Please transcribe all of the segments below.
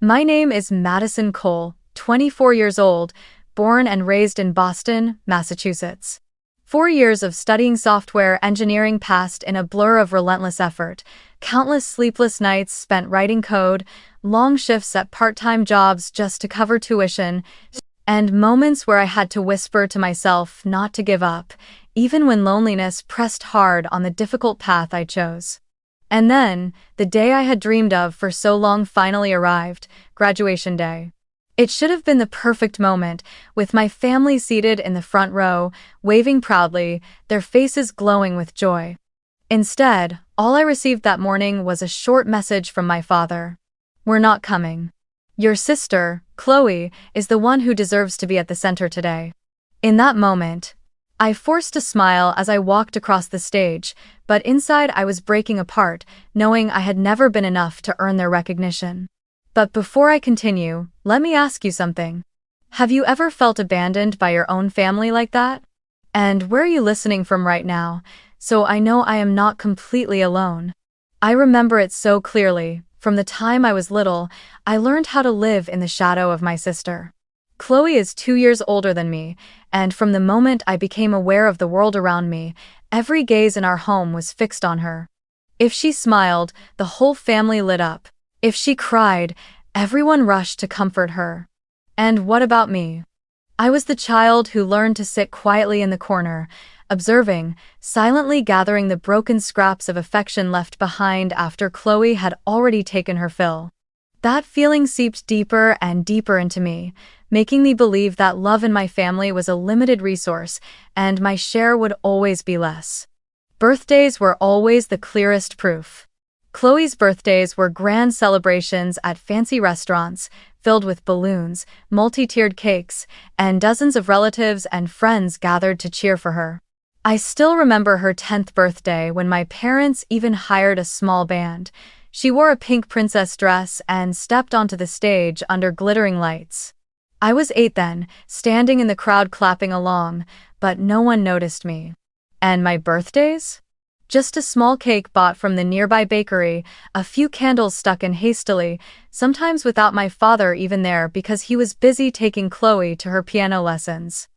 My name is Madison Cole, 24 years old, born and raised in Boston, Massachusetts. 4 years of studying software engineering passed in a blur of relentless effort, countless sleepless nights spent writing code, long shifts at part-time jobs just to cover tuition, and moments where I had to whisper to myself not to give up, even when loneliness pressed hard on the difficult path I chose. And then, the day I had dreamed of for so long finally arrived, graduation day. It should have been the perfect moment, with my family seated in the front row, waving proudly, their faces glowing with joy. Instead, all I received that morning was a short message from my father. "We're not coming. Your sister, Chloe, is the one who deserves to be at the center today." In that moment, I forced a smile as I walked across the stage, but inside I was breaking apart, knowing I had never been enough to earn their recognition. But before I continue, let me ask you something. Have you ever felt abandoned by your own family like that? And where are you listening from right now? So I know I am not completely alone. I remember it so clearly. From the time I was little, I learned how to live in the shadow of my sister. Chloe is 2 years older than me, and from the moment I became aware of the world around me, every gaze in our home was fixed on her. If she smiled, the whole family lit up. If she cried, everyone rushed to comfort her. And what about me? I was the child who learned to sit quietly in the corner, observing, silently gathering the broken scraps of affection left behind after Chloe had already taken her fill. That feeling seeped deeper and deeper into me, making me believe that love in my family was a limited resource, and my share would always be less. Birthdays were always the clearest proof. Chloe's birthdays were grand celebrations at fancy restaurants, filled with balloons, multi-tiered cakes, and dozens of relatives and friends gathered to cheer for her. I still remember her 10th birthday when my parents even hired a small band. She wore a pink princess dress and stepped onto the stage under glittering lights. I was 8 then, standing in the crowd clapping along, but no one noticed me. And my birthdays? Just a small cake bought from the nearby bakery, a few candles stuck in hastily, sometimes without my father even there because he was busy taking Chloe to her piano lessons.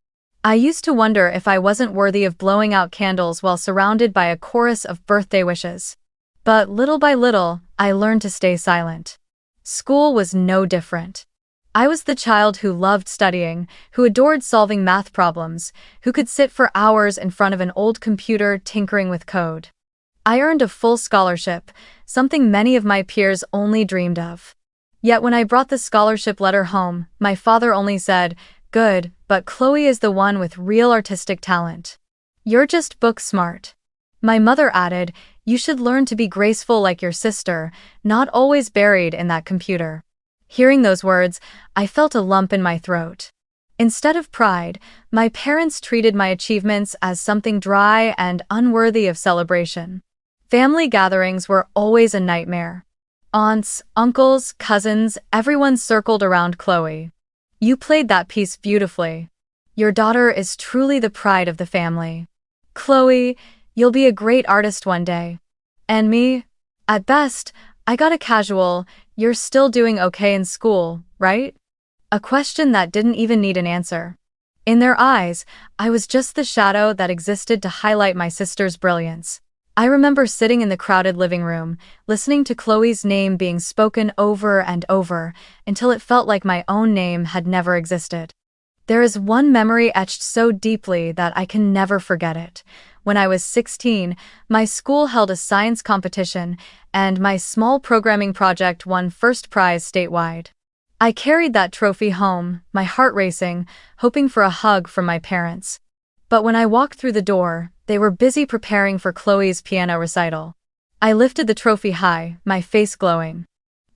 I used to wonder if I wasn't worthy of blowing out candles while surrounded by a chorus of birthday wishes. But little by little, I learned to stay silent. School was no different. I was the child who loved studying, who adored solving math problems, who could sit for hours in front of an old computer tinkering with code. I earned a full scholarship, something many of my peers only dreamed of. Yet when I brought the scholarship letter home, my father only said, "Good, but Chloe is the one with real artistic talent. You're just book smart." My mother added, "You should learn to be graceful like your sister, not always buried in that computer." Hearing those words, I felt a lump in my throat. Instead of pride, my parents treated my achievements as something dry and unworthy of celebration. Family gatherings were always a nightmare. Aunts, uncles, cousins, everyone circled around Chloe. "You played that piece beautifully. Your daughter is truly the pride of the family. Chloe, you'll be a great artist one day." And me? At best, I got a casual, "You're still doing okay in school, right?" A question that didn't even need an answer. In their eyes, I was just the shadow that existed to highlight my sister's brilliance. I remember sitting in the crowded living room, listening to Chloe's name being spoken over and over, until it felt like my own name had never existed. There is one memory etched so deeply that I can never forget it. When I was 16, my school held a science competition, and my small programming project won first prize statewide. I carried that trophy home, my heart racing, hoping for a hug from my parents. But when I walked through the door, they were busy preparing for Chloe's piano recital. I lifted the trophy high, my face glowing.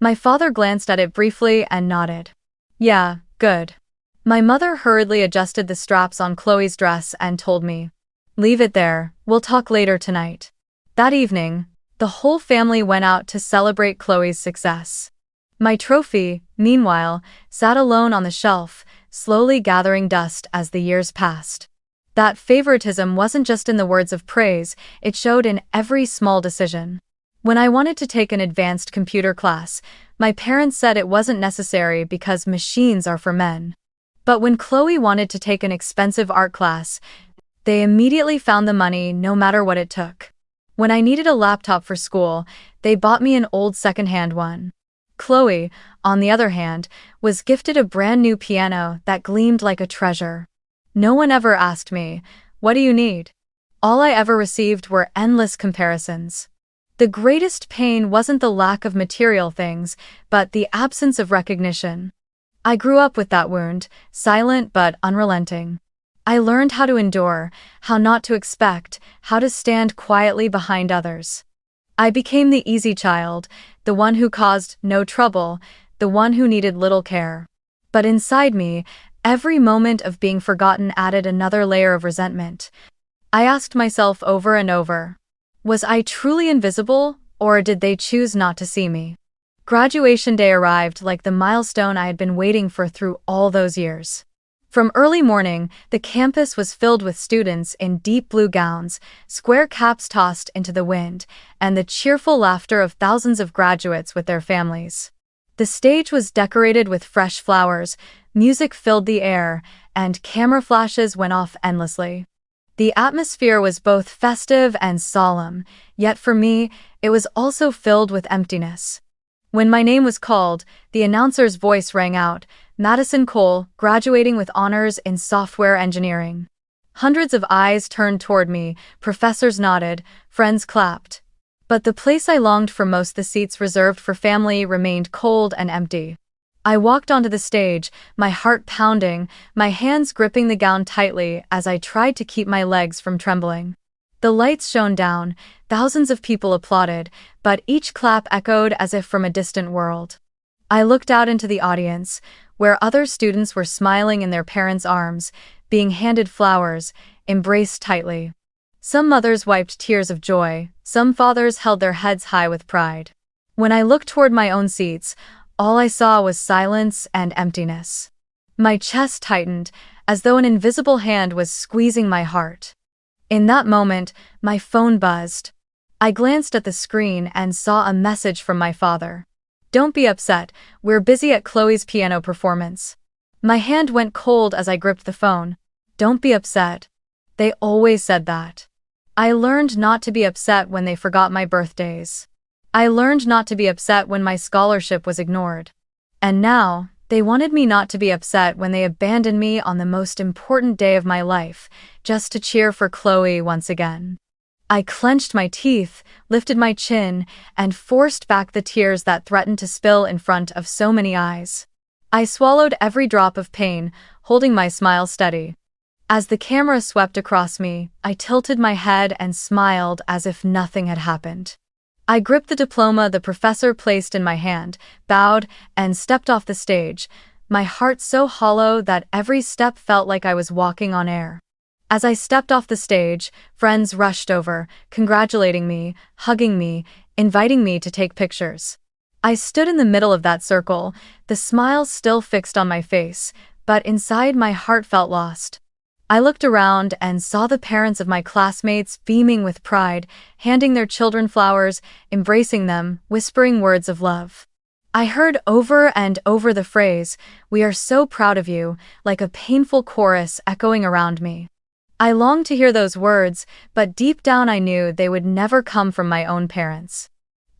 My father glanced at it briefly and nodded. "Yeah, good." My mother hurriedly adjusted the straps on Chloe's dress and told me, "Leave it there, we'll talk later tonight." That evening, the whole family went out to celebrate Chloe's success. My trophy, meanwhile, sat alone on the shelf, slowly gathering dust as the years passed. That favoritism wasn't just in the words of praise, it showed in every small decision. When I wanted to take an advanced computer class, my parents said it wasn't necessary because machines are for men. But when Chloe wanted to take an expensive art class, they immediately found the money no matter what it took. When I needed a laptop for school, they bought me an old secondhand one. Chloe, on the other hand, was gifted a brand new piano that gleamed like a treasure. No one ever asked me, "What do you need?" All I ever received were endless comparisons. The greatest pain wasn't the lack of material things, but the absence of recognition. I grew up with that wound, silent but unrelenting. I learned how to endure, how not to expect, how to stand quietly behind others. I became the easy child, the one who caused no trouble, the one who needed little care. But inside me, every moment of being forgotten added another layer of resentment. I asked myself over and over, was I truly invisible, or did they choose not to see me? Graduation day arrived like the milestone I had been waiting for through all those years. From early morning, the campus was filled with students in deep blue gowns, square caps tossed into the wind, and the cheerful laughter of thousands of graduates with their families. The stage was decorated with fresh flowers, music filled the air, and camera flashes went off endlessly. The atmosphere was both festive and solemn, yet for me, it was also filled with emptiness. When my name was called, the announcer's voice rang out, "Madison Cole, graduating with honors in software engineering." Hundreds of eyes turned toward me, professors nodded, friends clapped. But the place I longed for most, the seats reserved for family, remained cold and empty. I walked onto the stage, my heart pounding, my hands gripping the gown tightly as I tried to keep my legs from trembling. The lights shone down, thousands of people applauded, but each clap echoed as if from a distant world. I looked out into the audience, where other students were smiling in their parents' arms, being handed flowers, embraced tightly. Some mothers wiped tears of joy, some fathers held their heads high with pride. When I looked toward my own seats, all I saw was silence and emptiness. My chest tightened, as though an invisible hand was squeezing my heart. In that moment, my phone buzzed. I glanced at the screen and saw a message from my father. "Don't be upset, we're busy at Chloe's piano performance." My hand went cold as I gripped the phone. Don't be upset. They always said that. I learned not to be upset when they forgot my birthdays. I learned not to be upset when my scholarship was ignored. And now, they wanted me not to be upset when they abandoned me on the most important day of my life, just to cheer for Chloe once again. I clenched my teeth, lifted my chin, and forced back the tears that threatened to spill in front of so many eyes. I swallowed every drop of pain, holding my smile steady. As the camera swept across me, I tilted my head and smiled as if nothing had happened. I gripped the diploma the professor placed in my hand, bowed, and stepped off the stage, my heart so hollow that every step felt like I was walking on air. As I stepped off the stage, friends rushed over, congratulating me, hugging me, inviting me to take pictures. I stood in the middle of that circle, the smile still fixed on my face, but inside my heart felt lost. I looked around and saw the parents of my classmates beaming with pride, handing their children flowers, embracing them, whispering words of love. I heard over and over the phrase, "We are so proud of you," like a painful chorus echoing around me. I longed to hear those words, but deep down I knew they would never come from my own parents.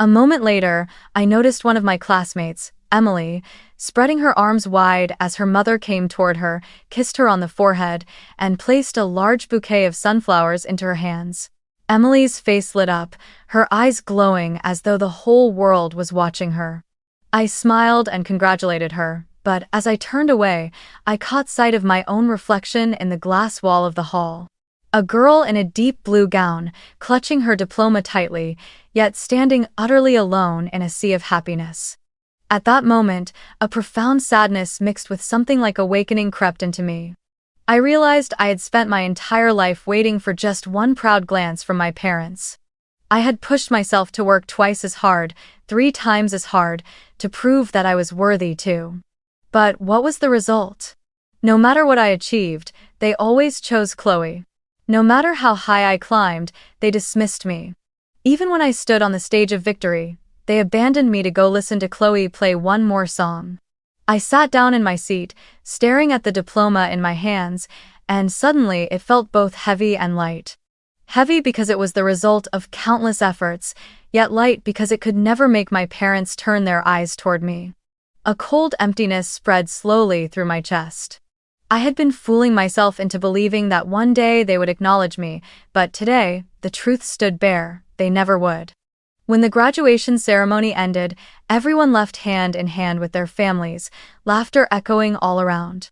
A moment later, I noticed one of my classmates, Emily, spreading her arms wide as her mother came toward her, kissed her on the forehead, and placed a large bouquet of sunflowers into her hands. Emily's face lit up, her eyes glowing as though the whole world was watching her. I smiled and congratulated her, but as I turned away, I caught sight of my own reflection in the glass wall of the hall. A girl in a deep blue gown, clutching her diploma tightly, yet standing utterly alone in a sea of happiness. At that moment, a profound sadness mixed with something like awakening crept into me. I realized I had spent my entire life waiting for just one proud glance from my parents. I had pushed myself to work twice as hard, 3 times as hard, to prove that I was worthy too. But what was the result? No matter what I achieved, they always chose Chloe. No matter how high I climbed, they dismissed me. Even when I stood on the stage of victory, they abandoned me to go listen to Chloe play one more song. I sat down in my seat, staring at the diploma in my hands, and suddenly it felt both heavy and light. Heavy because it was the result of countless efforts, yet light because it could never make my parents turn their eyes toward me. A cold emptiness spread slowly through my chest. I had been fooling myself into believing that one day they would acknowledge me, but today, the truth stood bare: they never would. When the graduation ceremony ended, everyone left hand in hand with their families, laughter echoing all around.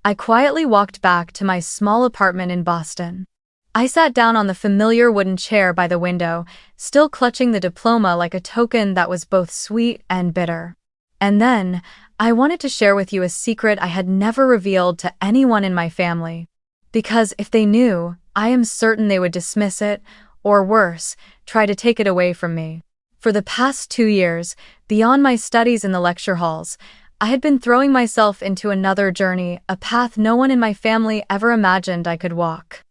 I quietly walked back to my small apartment in Boston. I sat down on the familiar wooden chair by the window, still clutching the diploma like a token that was both sweet and bitter. And then, I wanted to share with you a secret I had never revealed to anyone in my family. Because if they knew, I am certain they would dismiss it, or worse, try to take it away from me. For the past 2 years, beyond my studies in the lecture halls, I had been throwing myself into another journey, a path no one in my family ever imagined I could walk.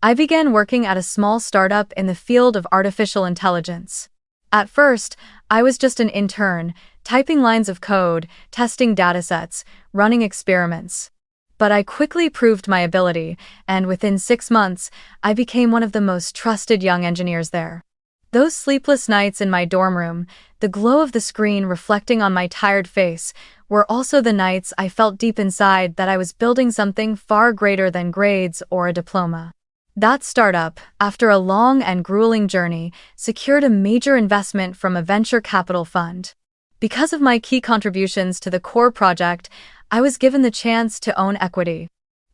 I began working at a small startup in the field of artificial intelligence. At first, I was just an intern, typing lines of code, testing datasets, running experiments. But I quickly proved my ability, and within 6 months, I became one of the most trusted young engineers there. Those sleepless nights in my dorm room, the glow of the screen reflecting on my tired face, were also the nights I felt deep inside that I was building something far greater than grades or a diploma. That startup, after a long and grueling journey, secured a major investment from a venture capital fund. Because of my key contributions to the core project, I was given the chance to own equity.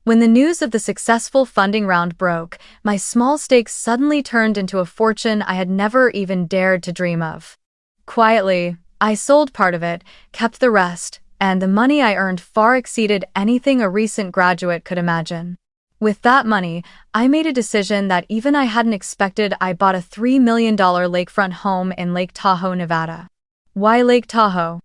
When the news of the successful funding round broke, my small stakes suddenly turned into a fortune I had never even dared to dream of. Quietly, I sold part of it, kept the rest, and the money I earned far exceeded anything a recent graduate could imagine. With that money, I made a decision that even I hadn't expected. I bought a $3 million lakefront home in Lake Tahoe, Nevada. Why Lake Tahoe?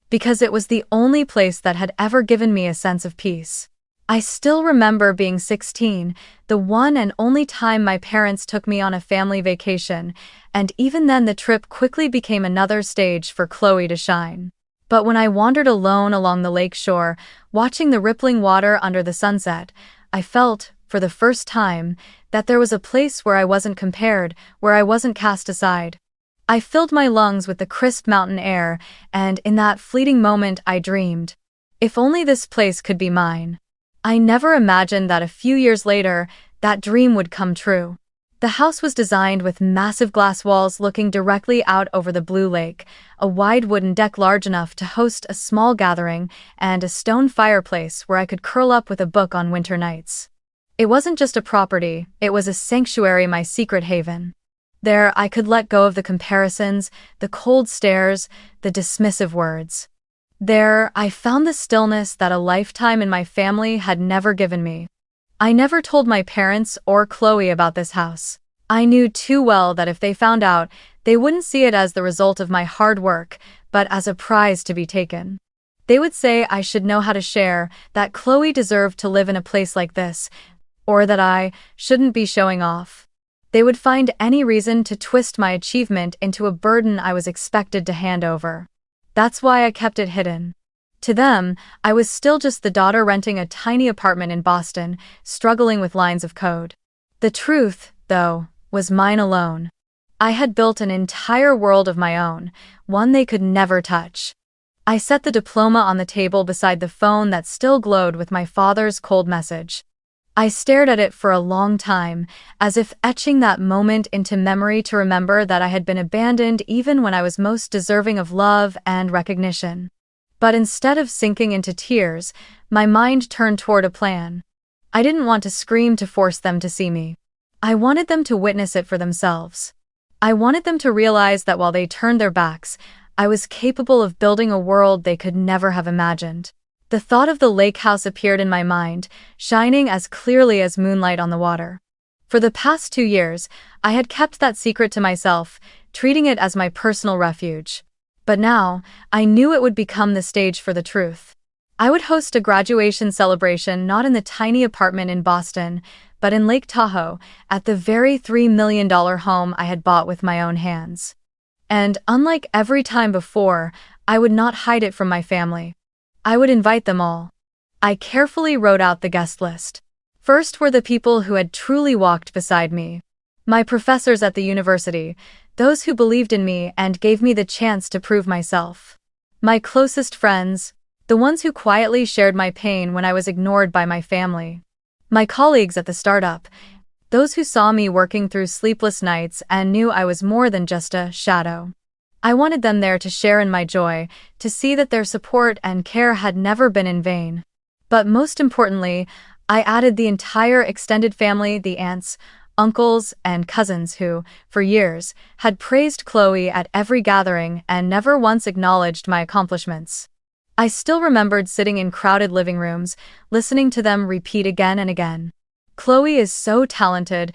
Because it was the only place that had ever given me a sense of peace. I still remember being 16, the one and only time my parents took me on a family vacation, and even then the trip quickly became another stage for Chloe to shine. But when I wandered alone along the lake shore, watching the rippling water under the sunset, I felt, for the first time, that there was a place where I wasn't compared, where I wasn't cast aside. I filled my lungs with the crisp mountain air, and in that fleeting moment I dreamed, if only this place could be mine. I never imagined that a few years later, that dream would come true. The house was designed with massive glass walls looking directly out over the blue lake, a wide wooden deck large enough to host a small gathering, and a stone fireplace where I could curl up with a book on winter nights. It wasn't just a property, it was a sanctuary, my secret haven. There, I could let go of the comparisons, the cold stares, the dismissive words. There, I found the stillness that a lifetime in my family had never given me. I never told my parents or Chloe about this house. I knew too well that if they found out, they wouldn't see it as the result of my hard work, but as a prize to be taken. They would say I should know how to share, that Chloe deserved to live in a place like this, or that I shouldn't be showing off. They would find any reason to twist my achievement into a burden I was expected to hand over. That's why I kept it hidden. To them, I was still just the daughter renting a tiny apartment in Boston, struggling with lines of code. The truth, though, was mine alone. I had built an entire world of my own, one they could never touch. I set the diploma on the table beside the phone that still glowed with my father's cold message. I stared at it for a long time, as if etching that moment into memory to remember that I had been abandoned even when I was most deserving of love and recognition. But instead of sinking into tears, my mind turned toward a plan. I didn't want to scream to force them to see me. I wanted them to witness it for themselves. I wanted them to realize that while they turned their backs, I was capable of building a world they could never have imagined. The thought of the lake house appeared in my mind, shining as clearly as moonlight on the water. For the past 2 years, I had kept that secret to myself, treating it as my personal refuge. But now, I knew it would become the stage for the truth. I would host a graduation celebration not in the tiny apartment in Boston, but in Lake Tahoe, at the very $3 million home I had bought with my own hands. And, unlike every time before, I would not hide it from my family. I would invite them all. I carefully wrote out the guest list. First were the people who had truly walked beside me. My professors at the university, those who believed in me and gave me the chance to prove myself. My closest friends, the ones who quietly shared my pain when I was ignored by my family. My colleagues at the startup, those who saw me working through sleepless nights and knew I was more than just a shadow. I wanted them there to share in my joy, to see that their support and care had never been in vain. But most importantly, I added the entire extended family, the aunts, uncles, and cousins who, for years, had praised Chloe at every gathering and never once acknowledged my accomplishments. I still remembered sitting in crowded living rooms, listening to them repeat again and again. Chloe is so talented.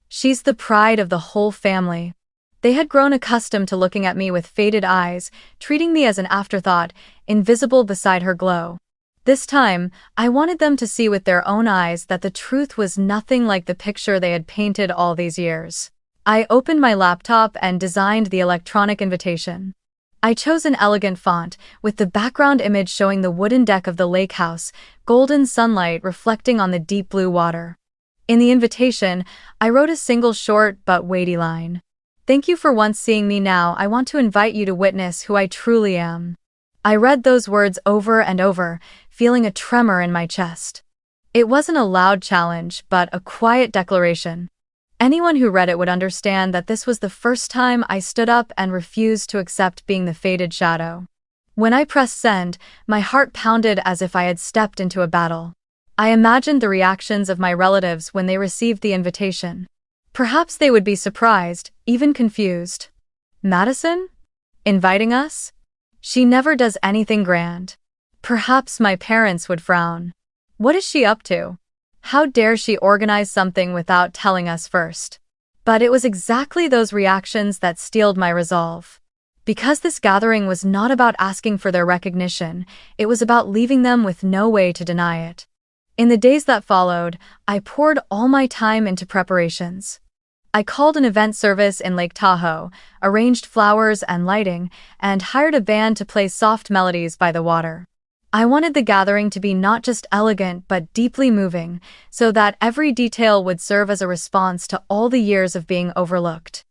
She's the pride of the whole family. They had grown accustomed to looking at me with faded eyes, treating me as an afterthought, invisible beside her glow. This time, I wanted them to see with their own eyes that the truth was nothing like the picture they had painted all these years. I opened my laptop and designed the electronic invitation. I chose an elegant font, with the background image showing the wooden deck of the lake house, golden sunlight reflecting on the deep blue water. In the invitation, I wrote a single short but weighty line. "Thank you for once seeing me. Now I want to invite you to witness who I truly am." I read those words over and over, feeling a tremor in my chest. It wasn't a loud challenge, but a quiet declaration. Anyone who read it would understand that this was the first time I stood up and refused to accept being the faded shadow. When I pressed send, my heart pounded as if I had stepped into a battle. I imagined the reactions of my relatives when they received the invitation. Perhaps they would be surprised, even confused. "Madison? Inviting us? She never does anything grand." Perhaps my parents would frown. "What is she up to? How dare she organize something without telling us first?" But it was exactly those reactions that steeled my resolve. Because this gathering was not about asking for their recognition, it was about leaving them with no way to deny it. In the days that followed, I poured all my time into preparations. I called an event service in Lake Tahoe, arranged flowers and lighting, and hired a band to play soft melodies by the water. I wanted the gathering to be not just elegant but deeply moving, so that every detail would serve as a response to all the years of being overlooked.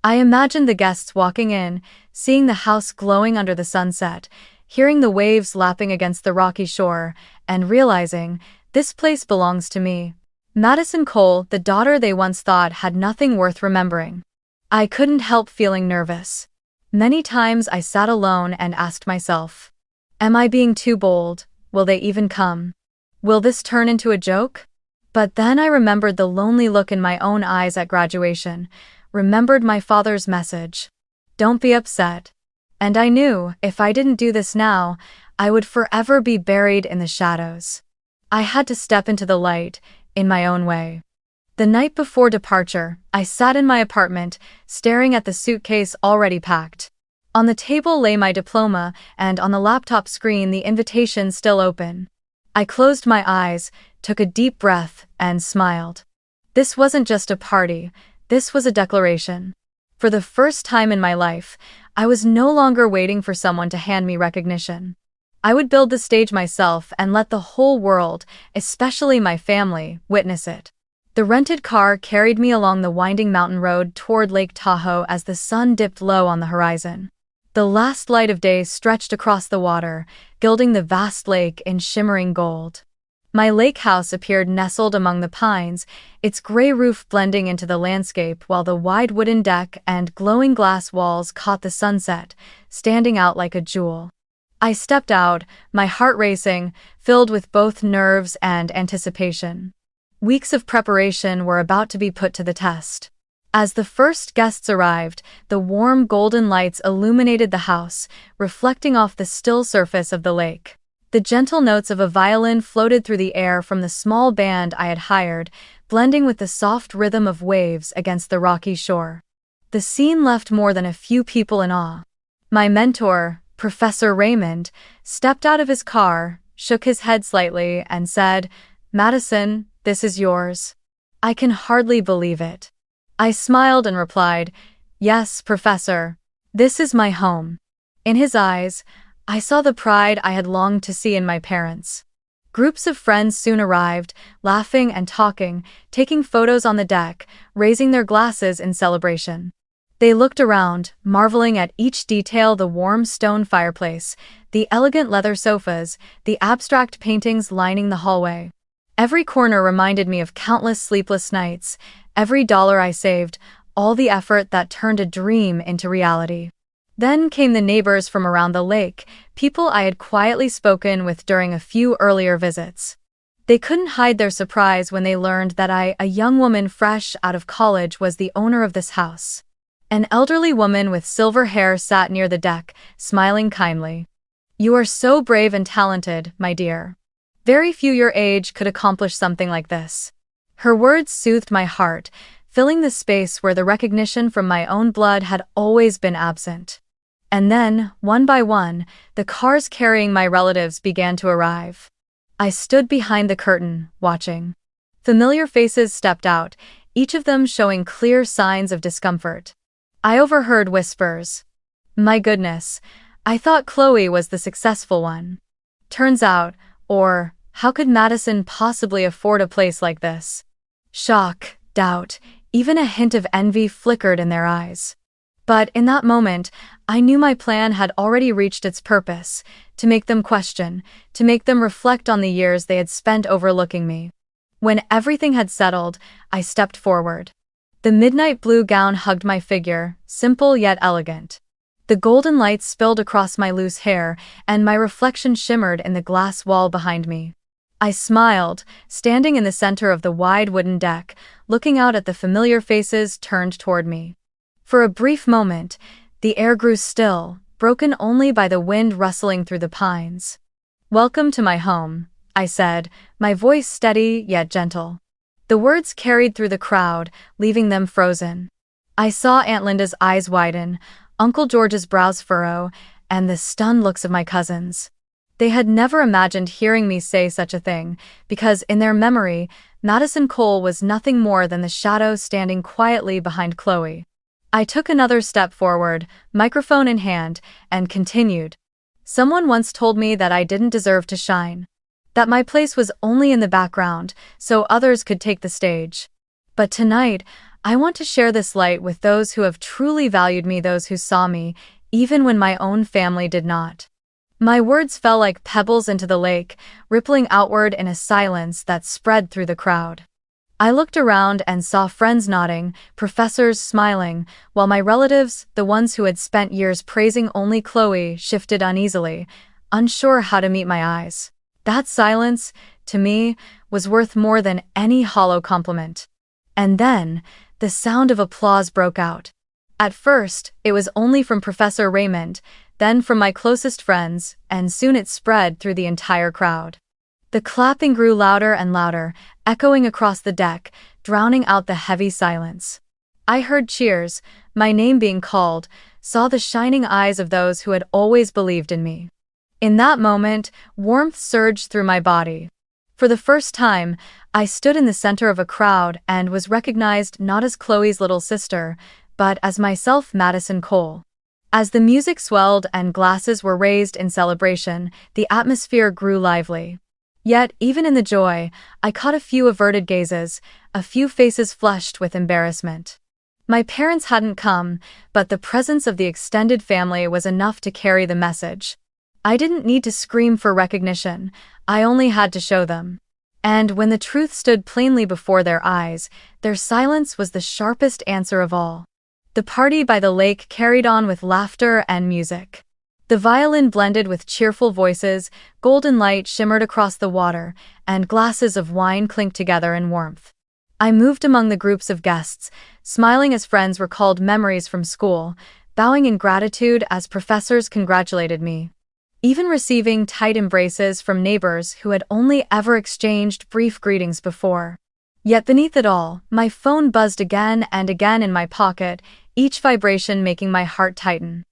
I imagined the guests walking in, seeing the house glowing under the sunset, hearing the waves lapping against the rocky shore, and realizing, this place belongs to me. Madison Cole, the daughter they once thought had nothing worth remembering. I couldn't help feeling nervous. Many times I sat alone and asked myself, am I being too bold? Will they even come? Will this turn into a joke? But then I remembered the lonely look in my own eyes at graduation, remembered my father's message. Don't be upset. And I knew, if I didn't do this now, I would forever be buried in the shadows. I had to step into the light, in my own way. The night before departure, I sat in my apartment, staring at the suitcase already packed. On the table lay my diploma, and on the laptop screen the invitation still open. I closed my eyes, took a deep breath, and smiled. This wasn't just a party, this was a declaration. For the first time in my life, I was no longer waiting for someone to hand me recognition. I would build the stage myself and let the whole world, especially my family, witness it. The rented car carried me along the winding mountain road toward Lake Tahoe as the sun dipped low on the horizon. The last light of day stretched across the water, gilding the vast lake in shimmering gold. My lake house appeared nestled among the pines, its gray roof blending into the landscape while the wide wooden deck and glowing glass walls caught the sunset, standing out like a jewel. I stepped out, my heart racing, filled with both nerves and anticipation. Weeks of preparation were about to be put to the test. As the first guests arrived, the warm golden lights illuminated the house, reflecting off the still surface of the lake. The gentle notes of a violin floated through the air from the small band I had hired, blending with the soft rhythm of waves against the rocky shore. The scene left more than a few people in awe. My mentor, Professor Raymond, stepped out of his car, shook his head slightly, and said, "Madison, this is yours." I can hardly believe it. I smiled and replied, "Yes, Professor. This is my home." In his eyes, I saw the pride I had longed to see in my parents. Groups of friends soon arrived, laughing and talking, taking photos on the deck, raising their glasses in celebration. They looked around, marveling at each detail: the warm stone fireplace, the elegant leather sofas, the abstract paintings lining the hallway. Every corner reminded me of countless sleepless nights, every dollar I saved, all the effort that turned a dream into reality. Then came the neighbors from around the lake, people I had quietly spoken with during a few earlier visits. They couldn't hide their surprise when they learned that I, a young woman fresh out of college, was the owner of this house. An elderly woman with silver hair sat near the deck, smiling kindly. "You are so brave and talented, my dear. Very few your age could accomplish something like this." Her words soothed my heart, filling the space where the recognition from my own blood had always been absent. And then, one by one, the cars carrying my relatives began to arrive. I stood behind the curtain, watching. Familiar faces stepped out, each of them showing clear signs of discomfort. I overheard whispers. "My goodness, I thought Chloe was the successful one. Turns out," or "How could Madison possibly afford a place like this?" Shock, doubt, even a hint of envy flickered in their eyes. But in that moment, I knew my plan had already reached its purpose: to make them question, to make them reflect on the years they had spent overlooking me. When everything had settled, I stepped forward. The midnight blue gown hugged my figure, simple yet elegant. The golden light spilled across my loose hair, and my reflection shimmered in the glass wall behind me. I smiled, standing in the center of the wide wooden deck, looking out at the familiar faces turned toward me. For a brief moment, the air grew still, broken only by the wind rustling through the pines. "Welcome to my home," I said, my voice steady yet gentle. The words carried through the crowd, leaving them frozen. I saw Aunt Linda's eyes widen, Uncle George's brows furrow, and the stunned looks of my cousins. They had never imagined hearing me say such a thing, because in their memory, Madison Cole was nothing more than the shadow standing quietly behind Chloe. I took another step forward, microphone in hand, and continued. "Someone once told me that I didn't deserve to shine. That my place was only in the background, so others could take the stage. But tonight, I want to share this light with those who have truly valued me, those who saw me, even when my own family did not." My words fell like pebbles into the lake, rippling outward in a silence that spread through the crowd. I looked around and saw friends nodding, professors smiling, while my relatives, the ones who had spent years praising only Chloe, shifted uneasily, unsure how to meet my eyes. That silence, to me, was worth more than any hollow compliment. And then, the sound of applause broke out. At first, it was only from Professor Raymond, then from my closest friends, and soon it spread through the entire crowd. The clapping grew louder and louder, echoing across the deck, drowning out the heavy silence. I heard cheers, my name being called, saw the shining eyes of those who had always believed in me. In that moment, warmth surged through my body. For the first time, I stood in the center of a crowd and was recognized not as Chloe's little sister, but as myself, Madison Cole. As the music swelled and glasses were raised in celebration, the atmosphere grew lively. Yet, even in the joy, I caught a few averted gazes, a few faces flushed with embarrassment. My parents hadn't come, but the presence of the extended family was enough to carry the message. I didn't need to scream for recognition, I only had to show them. And when the truth stood plainly before their eyes, their silence was the sharpest answer of all. The party by the lake carried on with laughter and music. The violin blended with cheerful voices, golden light shimmered across the water, and glasses of wine clinked together in warmth. I moved among the groups of guests, smiling as friends recalled memories from school, bowing in gratitude as professors congratulated me, even receiving tight embraces from neighbors who had only ever exchanged brief greetings before. Yet beneath it all, my phone buzzed again and again in my pocket, each vibration making my heart tighten.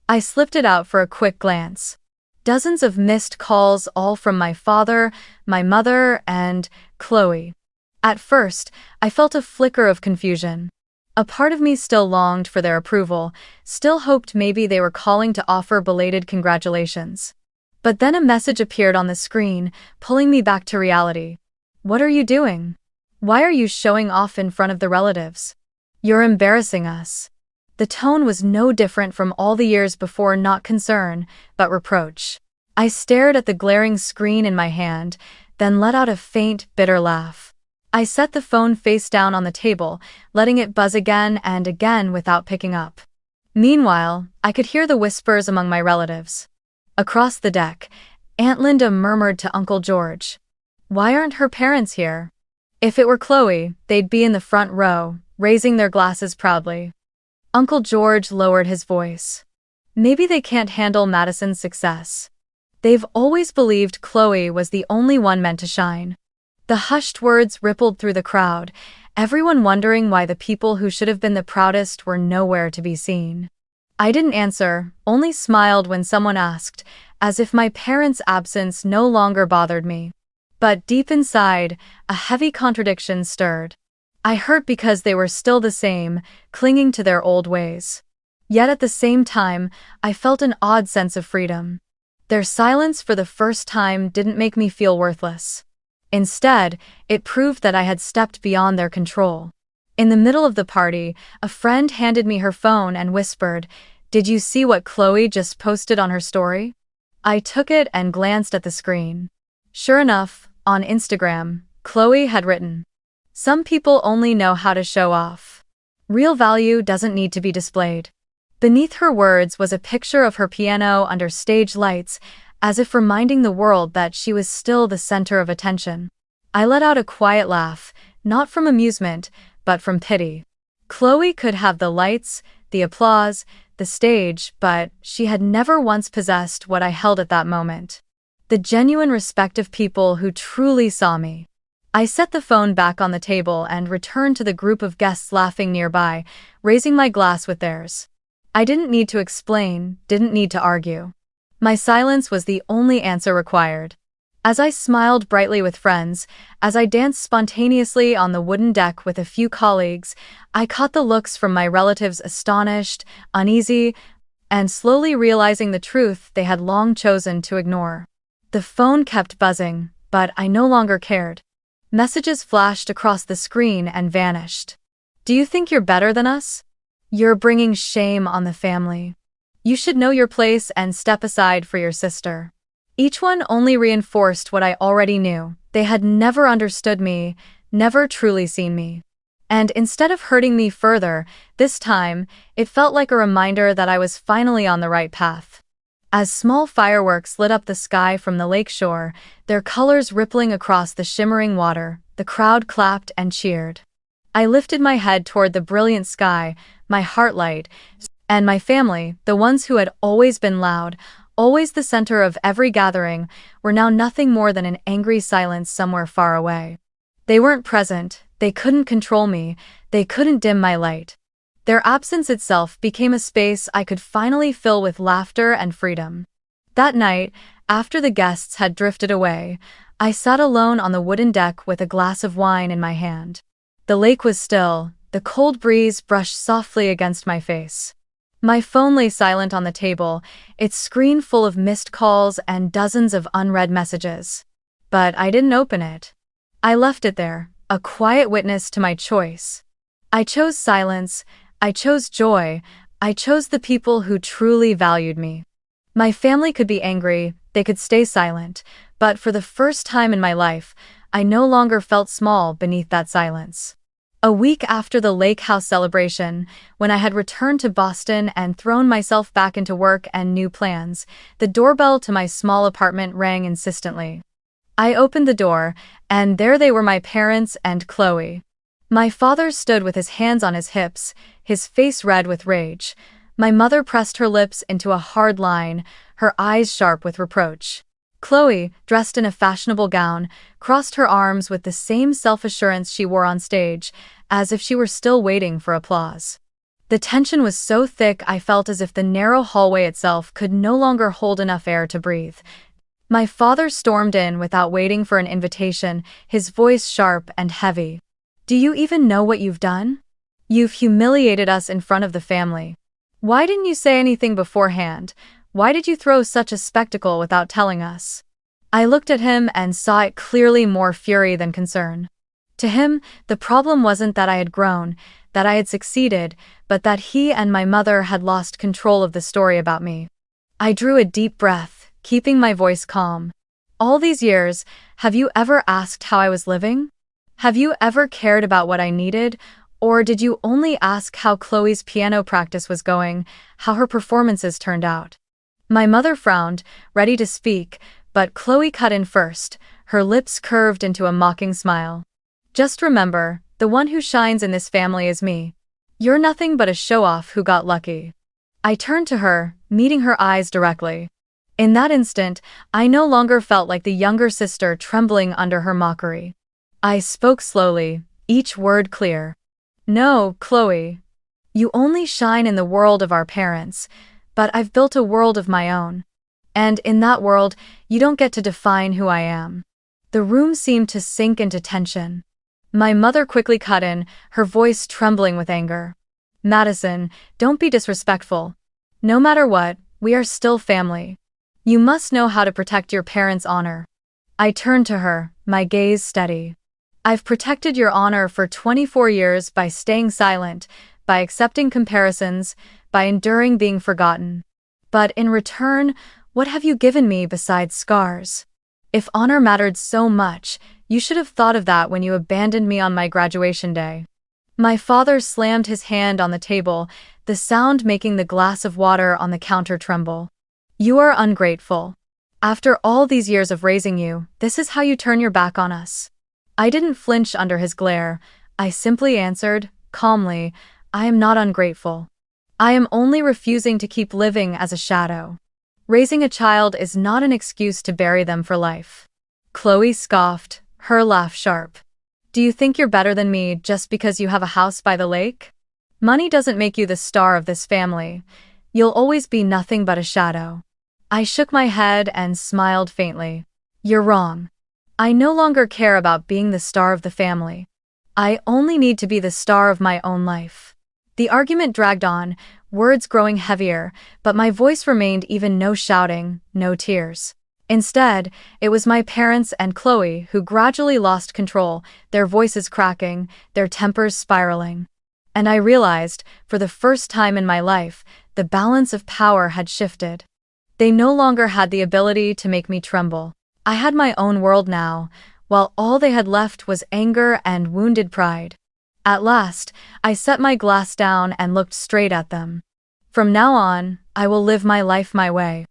I slipped it out for a quick glance. Dozens of missed calls, all from my father, my mother, and Chloe. At first, I felt a flicker of confusion. A part of me still longed for their approval, still hoped maybe they were calling to offer belated congratulations. But then a message appeared on the screen, pulling me back to reality. "What are you doing? Why are you showing off in front of the relatives? You're embarrassing us." The tone was no different from all the years before, not concern, but reproach. I stared at the glaring screen in my hand, then let out a faint, bitter laugh. I set the phone face down on the table, letting it buzz again and again without picking up. Meanwhile, I could hear the whispers among my relatives. Across the deck, Aunt Linda murmured to Uncle George, "Why aren't her parents here? If it were Chloe, they'd be in the front row, raising their glasses proudly." Uncle George lowered his voice. "Maybe they can't handle Madison's success. They've always believed Chloe was the only one meant to shine." The hushed words rippled through the crowd, everyone wondering why the people who should have been the proudest were nowhere to be seen. I didn't answer, only smiled when someone asked, as if my parents' absence no longer bothered me. But deep inside, a heavy contradiction stirred. I hurt because they were still the same, clinging to their old ways. Yet at the same time, I felt an odd sense of freedom. Their silence for the first time didn't make me feel worthless. Instead, it proved that I had stepped beyond their control. In the middle of the party, a friend handed me her phone and whispered, "Did you see what Chloe just posted on her story?" I took it and glanced at the screen. Sure enough, on Instagram, Chloe had written, "Some people only know how to show off. Real value doesn't need to be displayed." Beneath her words was a picture of her piano under stage lights, as if reminding the world that she was still the center of attention. I let out a quiet laugh, not from amusement, but from pity. Chloe could have the lights, the applause, the stage, but she had never once possessed what I held at that moment. The genuine respect of people who truly saw me. I set the phone back on the table and returned to the group of guests laughing nearby, raising my glass with theirs. I didn't need to explain, didn't need to argue. My silence was the only answer required. As I smiled brightly with friends, as I danced spontaneously on the wooden deck with a few colleagues, I caught the looks from my relatives, astonished, uneasy, and slowly realizing the truth they had long chosen to ignore. The phone kept buzzing, but I no longer cared. Messages flashed across the screen and vanished. "Do you think you're better than us? You're bringing shame on the family. You should know your place and step aside for your sister." Each one only reinforced what I already knew. They had never understood me, never truly seen me. And instead of hurting me further, this time, it felt like a reminder that I was finally on the right path. As small fireworks lit up the sky from the lakeshore, their colors rippling across the shimmering water, the crowd clapped and cheered. I lifted my head toward the brilliant sky, my heart light, and my family, the ones who had always been loud, always the center of every gathering, were now nothing more than an angry silence somewhere far away. They weren't present, they couldn't control me, they couldn't dim my light. Their absence itself became a space I could finally fill with laughter and freedom. That night, after the guests had drifted away, I sat alone on the wooden deck with a glass of wine in my hand. The lake was still, the cold breeze brushed softly against my face. My phone lay silent on the table, its screen full of missed calls and dozens of unread messages. But I didn't open it. I left it there, a quiet witness to my choice. I chose silence, I chose joy, I chose the people who truly valued me. My family could be angry, they could stay silent, but for the first time in my life, I no longer felt small beneath that silence. A week after the lake house celebration, when I had returned to Boston and thrown myself back into work and new plans, the doorbell to my small apartment rang insistently. I opened the door, and there they were, my parents and Chloe. My father stood with his hands on his hips, his face red with rage. My mother pressed her lips into a hard line, her eyes sharp with reproach. Chloe, dressed in a fashionable gown, crossed her arms with the same self-assurance she wore on stage, as if she were still waiting for applause. The tension was so thick I felt as if the narrow hallway itself could no longer hold enough air to breathe. My father stormed in without waiting for an invitation, his voice sharp and heavy. Do you even know what you've done? You've humiliated us in front of the family. Why didn't you say anything beforehand? Why did you throw such a spectacle without telling us? I looked at him and saw it clearly more fury than concern. To him, the problem wasn't that I had grown, that I had succeeded, but that he and my mother had lost control of the story about me. I drew a deep breath, keeping my voice calm. All these years, have you ever asked how I was living? Have you ever cared about what I needed? Or did you only ask how Chloe's piano practice was going, how her performances turned out? My mother frowned, ready to speak, but Chloe cut in first, her lips curved into a mocking smile. Just remember, the one who shines in this family is me. You're nothing but a show-off who got lucky. I turned to her, meeting her eyes directly. In that instant, I no longer felt like the younger sister trembling under her mockery. I spoke slowly, each word clear. No, Chloe. You only shine in the world of our parents, but I've built a world of my own. And in that world, you don't get to define who I am. The room seemed to sink into tension. My mother quickly cut in, her voice trembling with anger. Madison, don't be disrespectful. No matter what, we are still family. You must know how to protect your parents' honor. I turned to her, my gaze steady. I've protected your honor for 24 years by staying silent, by accepting comparisons, by enduring being forgotten. But in return, what have you given me besides scars? If honor mattered so much, you should have thought of that when you abandoned me on my graduation day. My father slammed his hand on the table, the sound making the glass of water on the counter tremble. You are ungrateful. After all these years of raising you, this is how you turn your back on us. I didn't flinch under his glare. I simply answered, calmly, I am not ungrateful. I am only refusing to keep living as a shadow. Raising a child is not an excuse to bury them for life. Chloe scoffed, her laugh sharp. Do you think you're better than me just because you have a house by the lake? Money doesn't make you the star of this family. You'll always be nothing but a shadow. I shook my head and smiled faintly. You're wrong. I no longer care about being the star of the family. I only need to be the star of my own life. The argument dragged on, words growing heavier, but my voice remained even no shouting, no tears. Instead, it was my parents and Chloe who gradually lost control, their voices cracking, their tempers spiraling. And I realized, for the first time in my life, the balance of power had shifted. They no longer had the ability to make me tremble. I had my own world now, while all they had left was anger and wounded pride. At last, I set my glass down and looked straight at them. From now on, I will live my life my way.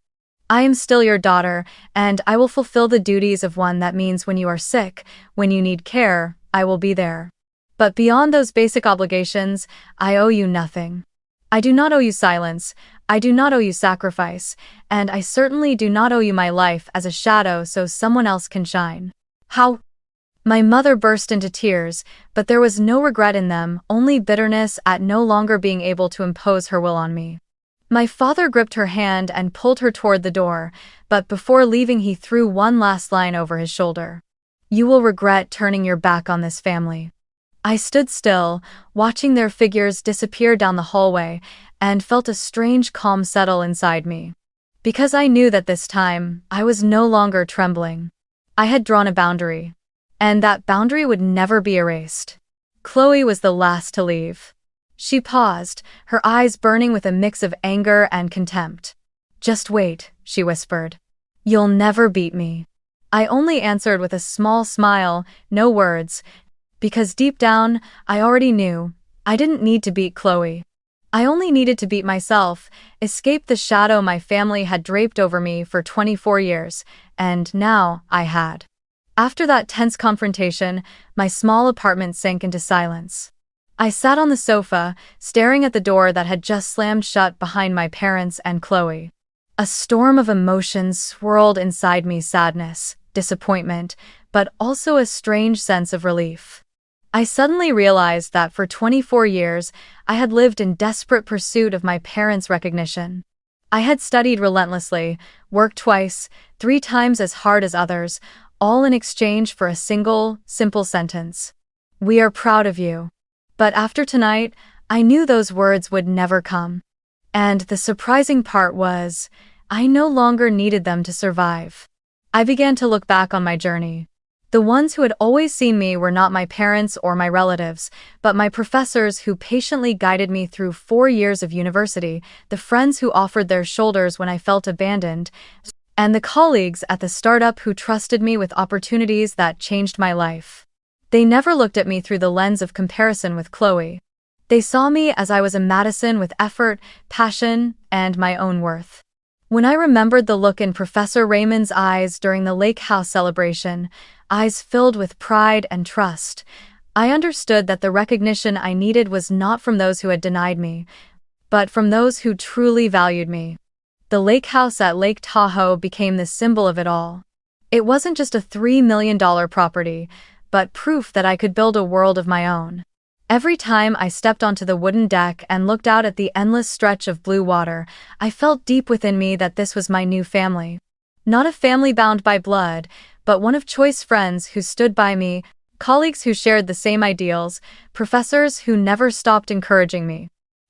I am still your daughter, and I will fulfill the duties of one. That means when you are sick, when you need care, I will be there. But beyond those basic obligations, I owe you nothing. I do not owe you silence, I do not owe you sacrifice, and I certainly do not owe you my life as a shadow so someone else can shine. How? My mother burst into tears, but there was no regret in them, only bitterness at no longer being able to impose her will on me. My father gripped her hand and pulled her toward the door, but before leaving he threw one last line over his shoulder. You will regret turning your back on this family. I stood still, watching their figures disappear down the hallway, and felt a strange calm settle inside me. Because I knew that this time, I was no longer trembling. I had drawn a boundary. And that boundary would never be erased. Chloe was the last to leave. She paused, her eyes burning with a mix of anger and contempt. Just wait, she whispered. You'll never beat me. I only answered with a small smile, no words, because deep down, I already knew, I didn't need to beat Chloe. I only needed to beat myself, escape the shadow my family had draped over me for 24 years, and now I had. After that tense confrontation, my small apartment sank into silence. I sat on the sofa, staring at the door that had just slammed shut behind my parents and Chloe. A storm of emotions swirled inside me: sadness, disappointment, but also a strange sense of relief. I suddenly realized that for 24 years, I had lived in desperate pursuit of my parents' recognition. I had studied relentlessly, worked twice, 3 times as hard as others, all in exchange for a single, simple sentence. We are proud of you. But after tonight, I knew those words would never come. And the surprising part was, I no longer needed them to survive. I began to look back on my journey. The ones who had always seen me were not my parents or my relatives, but my professors who patiently guided me through 4 years of university, the friends who offered their shoulders when I felt abandoned, and the colleagues at the startup who trusted me with opportunities that changed my life. They never looked at me through the lens of comparison with Chloe. They saw me as I was a Madison with effort, passion, and my own worth. When I remembered the look in Professor Raymond's eyes during the Lake House celebration, eyes filled with pride and trust, I understood that the recognition I needed was not from those who had denied me, but from those who truly valued me. The lake house at Lake Tahoe became the symbol of it all. It wasn't just a $3 million property, but proof that I could build a world of my own. Every time I stepped onto the wooden deck and looked out at the endless stretch of blue water, I felt deep within me that this was my new family. Not a family bound by blood, but one of choice friends who stood by me, colleagues who shared the same ideals, professors who never stopped encouraging me.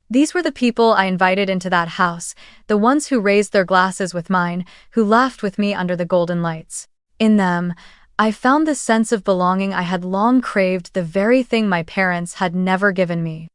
These were the people I invited into that house, the ones who raised their glasses with mine, who laughed with me under the golden lights. In them, I found the sense of belonging I had long craved, the very thing my parents had never given me.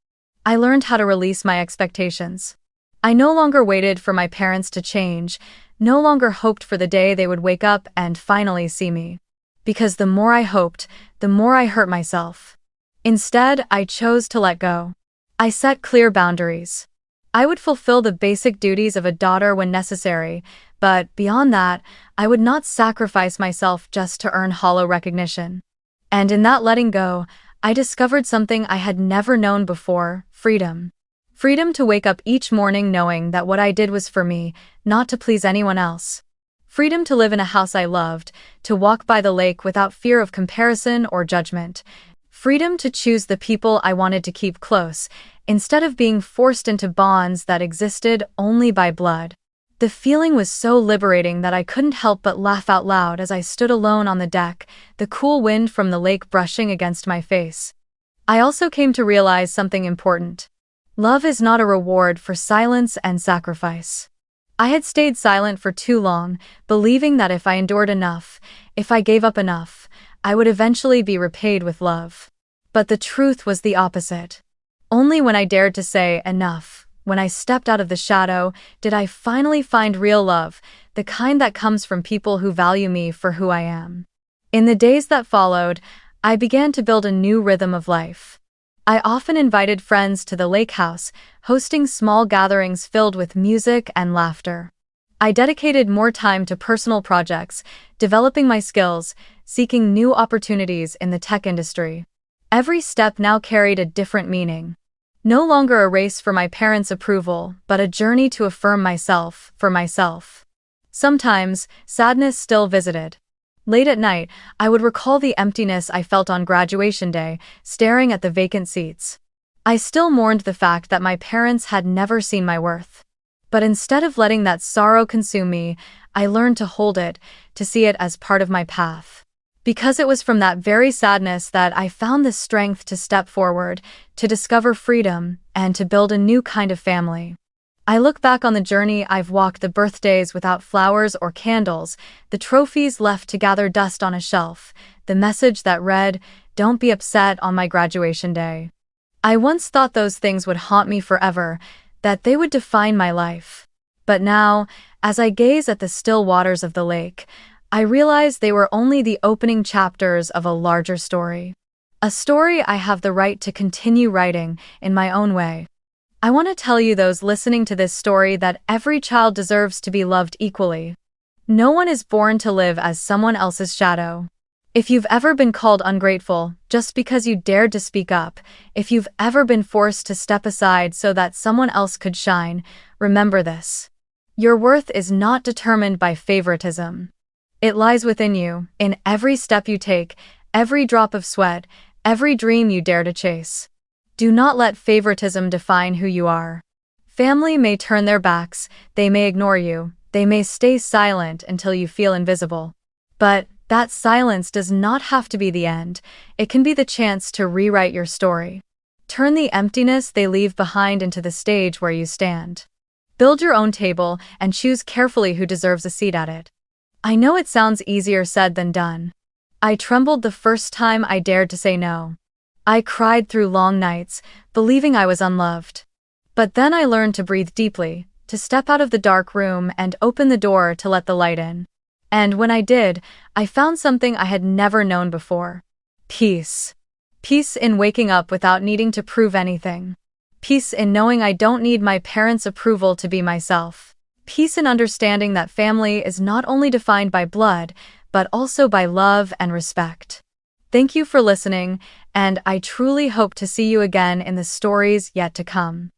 I learned how to release my expectations. I no longer waited for my parents to change, no longer hoped for the day they would wake up and finally see me. Because the more I hoped, the more I hurt myself. Instead, I chose to let go. I set clear boundaries. I would fulfill the basic duties of a daughter when necessary, but beyond that, I would not sacrifice myself just to earn hollow recognition. And in that letting go, I discovered something I had never known before: freedom. Freedom to wake up each morning knowing that what I did was for me, not to please anyone else. Freedom to live in a house I loved, to walk by the lake without fear of comparison or judgment. Freedom to choose the people I wanted to keep close, instead of being forced into bonds that existed only by blood. The feeling was so liberating that I couldn't help but laugh out loud as I stood alone on the deck, the cool wind from the lake brushing against my face. I also came to realize something important. Love is not a reward for silence and sacrifice. I had stayed silent for too long, believing that if I endured enough, if I gave up enough, I would eventually be repaid with love. But the truth was the opposite. Only when I dared to say enough, when I stepped out of the shadow, did I finally find real love, the kind that comes from people who value me for who I am. In the days that followed, I began to build a new rhythm of life. I often invited friends to the lake house, hosting small gatherings filled with music and laughter. I dedicated more time to personal projects, developing my skills, seeking new opportunities in the tech industry. Every step now carried a different meaning. No longer a race for my parents' approval, but a journey to affirm myself, for myself. Sometimes, sadness still visited. Late at night, I would recall the emptiness I felt on graduation day, staring at the vacant seats. I still mourned the fact that my parents had never seen my worth. But instead of letting that sorrow consume me, I learned to hold it, to see it as part of my path. Because it was from that very sadness that I found the strength to step forward, to discover freedom, and to build a new kind of family. I look back on the journey I've walked, the birthdays without flowers or candles, the trophies left to gather dust on a shelf, the message that read, "Don't be upset," on my graduation day. I once thought those things would haunt me forever, that they would define my life. But now, as I gaze at the still waters of the lake, I realize they were only the opening chapters of a larger story. A story I have the right to continue writing in my own way. I want to tell you, those listening to this story, that every child deserves to be loved equally. No one is born to live as someone else's shadow. If you've ever been called ungrateful just because you dared to speak up, if you've ever been forced to step aside so that someone else could shine, remember this. Your worth is not determined by favoritism. It lies within you, in every step you take, every drop of sweat, every dream you dare to chase. Do not let favoritism define who you are. Family may turn their backs, they may ignore you, they may stay silent until you feel invisible. But that silence does not have to be the end. It can be the chance to rewrite your story. Turn the emptiness they leave behind into the stage where you stand. Build your own table and choose carefully who deserves a seat at it. I know it sounds easier said than done. I trembled the first time I dared to say no. I cried through long nights, believing I was unloved. But then I learned to breathe deeply, to step out of the dark room and open the door to let the light in. And when I did, I found something I had never known before. Peace. Peace in waking up without needing to prove anything. Peace in knowing I don't need my parents' approval to be myself. Peace in understanding that family is not only defined by blood, but also by love and respect. Thank you for listening, and I truly hope to see you again in the stories yet to come.